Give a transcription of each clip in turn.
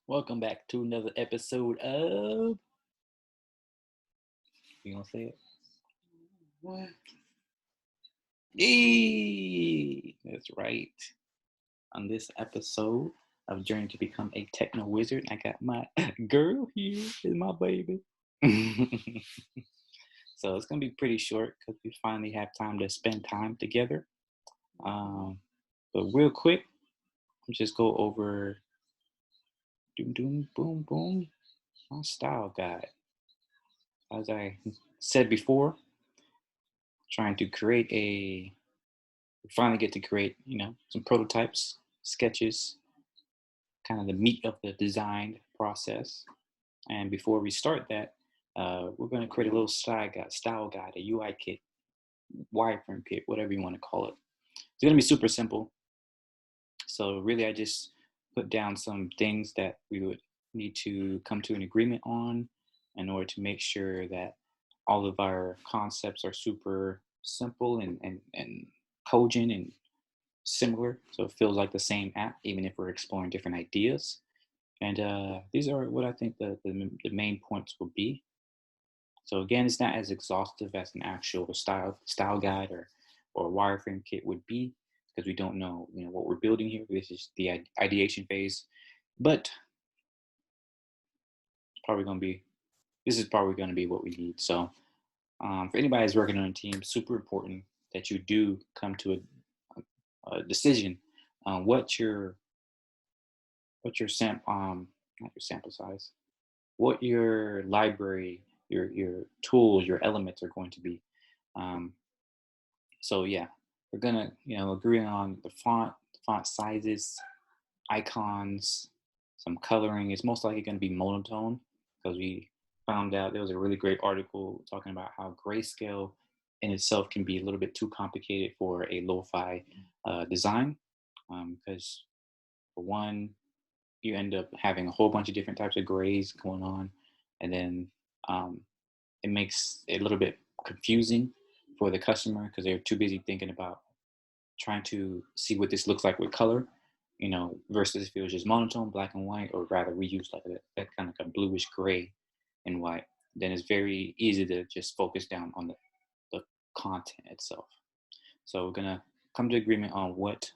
Welcome back to another episode of. You gonna say it? What? Yay! That's right. On this episode of Journey to Become a TechnoWizard, I got my girl here, is my baby. So it's gonna be pretty short because we finally have time to spend time together. Um, but real quick, I'll just go over doom doom boom boom my style guide. As I said before, trying to create a finally get to create, some prototypes, sketches, kind of the meat of the design process. And before we start that, we're going to create a little style guide, a UI kit, wireframe kit, whatever you want to call it. It's going to be super simple. So really, I just put down some things that we would need to come to an agreement on in order to make sure that all of our concepts are super simple and cogent and similar, so it feels like the same app, even if we're exploring different ideas. And these are what I think the main points will be. So again, it's not as exhaustive as an actual style guide or wireframe kit would be because we don't know what we're building here. This is the ideation phase, but it's probably going to be this is probably going to be what we need. So for anybody who's working on a team, super important that you do come to a decision on what your not your sample size, what your library, your tools, your elements are going to be. Um, so yeah, we're gonna agree on the font sizes, icons, some coloring. It's most likely going to be monotone because we found out there was a really great article talking about how grayscale in itself can be a little bit too complicated for a lo-fi design because for one you end up having a whole bunch of different types of grays going on, and then um, it makes it a little bit confusing for the customer because they're too busy thinking about trying to see what this looks like with color, versus if it was just monotone, black and white, or rather we use like that kind of like a bluish gray and white, then it's very easy to just focus down on the content itself. So we're gonna come to agreement on what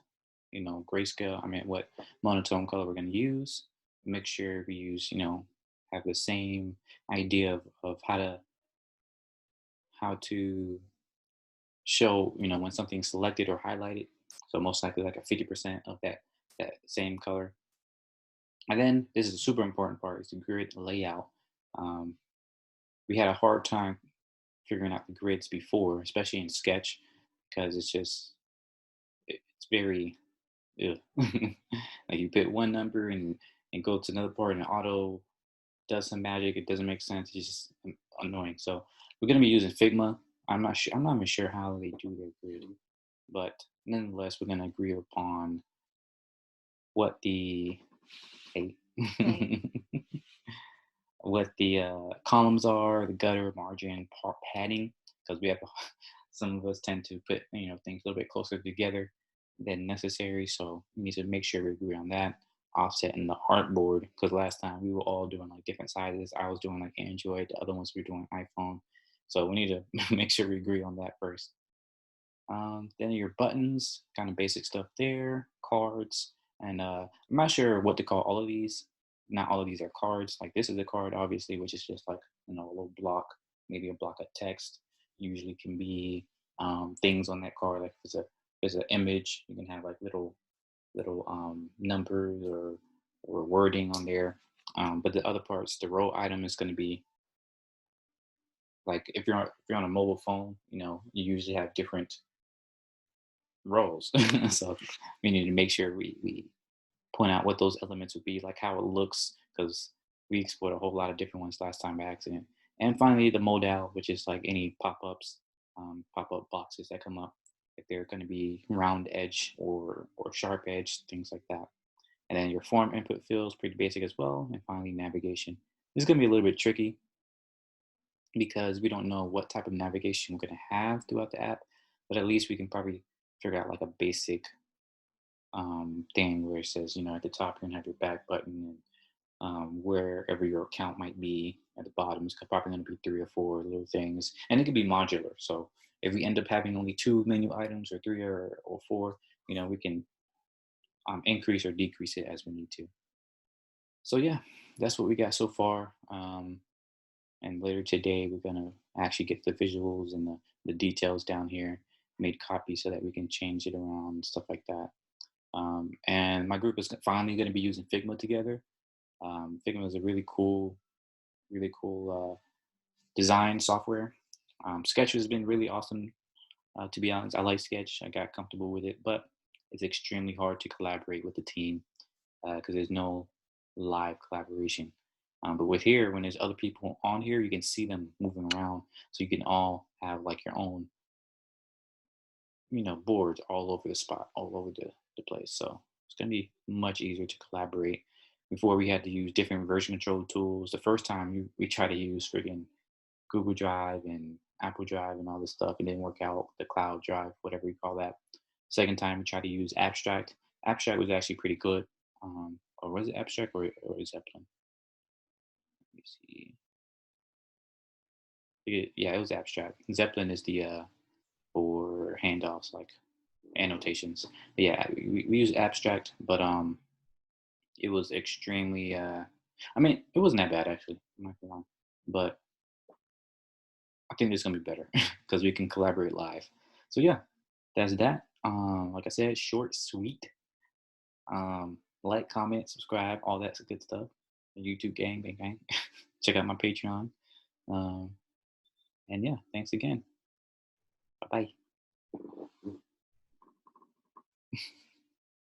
grayscale. I mean, what monotone color we're gonna use. Make sure we use have the same idea of how to show when something's selected or highlighted. So most likely like a 50% of that same color. And then this is a super important part is the grid layout. Um, we had a hard time figuring out the grids before, especially in Sketch, because it's very ugh. Like you put one number and go to another part and auto does some magic. It doesn't make sense. It's just annoying. So we're gonna be using Figma. I'm not sure. I'm not even sure how they do their grid, but nonetheless, we're gonna agree upon what the hey, Right. what the columns are, the gutter, margin, padding, because we have some of us tend to put things a little bit closer together than necessary. So we need to make sure we agree on that. Offset in the artboard, because last time we were all doing like different sizes. I was doing like Android, the other ones were doing iPhone. So we need to make sure we agree on that first. Then your buttons, kind of basic stuff there, cards, and I'm not sure what to call all of these. Not all of these are cards. Like this is a card, obviously, which is just like a little block, maybe a block of text. Usually can be things on that card. Like if it's an image, you can have like little numbers or wording on there. But the other parts, the row item is going to be like if you're on a mobile phone, you usually have different roles. So we need to make sure we point out what those elements would be, like how it looks, because we explored a whole lot of different ones last time by accident. And finally, the modal, which is like any pop-ups, pop-up boxes that come up, if they're going to be round edge or sharp edge, things like that. And then your form input fields, pretty basic as well. And finally, navigation. This is going to be a little bit tricky because we don't know what type of navigation we're going to have throughout the app, but at least we can probably figure out like a basic thing where it says, at the top you're gonna have your back button wherever your account might be at the bottom. It's probably going to be three or four little things, and it can be modular. So if we end up having only two menu items or three or four, we can increase or decrease it as we need to. So yeah, that's what we got so far. And later today, we're gonna actually get the visuals and the details down here, made copies so that we can change it around and stuff like that. And my group is finally going to be using Figma together. Figma is a really cool design software. Sketch has been really awesome. To be honest, I like Sketch. I got comfortable with it, but it's extremely hard to collaborate with the team because there's no live collaboration. But with here, when there's other people on here, you can see them moving around, so you can all have like your own, boards all over the spot, all over the place. So it's gonna be much easier to collaborate. Before we had to use different version control tools. The first time we tried to use friggin' Google Drive and Apple Drive and all this stuff, it didn't work out. The cloud drive, whatever you call that. Second time we tried to use Abstract. Abstract was actually pretty good. Or was it Abstract or Zeppelin? Let me see. Yeah, it was Abstract. Zeppelin is the for handoffs like annotations. But yeah, we use Abstract, but it was extremely. I mean, it wasn't that bad actually. I'm not gonna lie, but I think it's gonna be better because we can collaborate live. So yeah, that's that. Like I said, short, sweet. Like, comment, subscribe, all that good stuff. YouTube gang, bang, bang. Check out my Patreon. Um, and yeah, thanks again. Bye bye.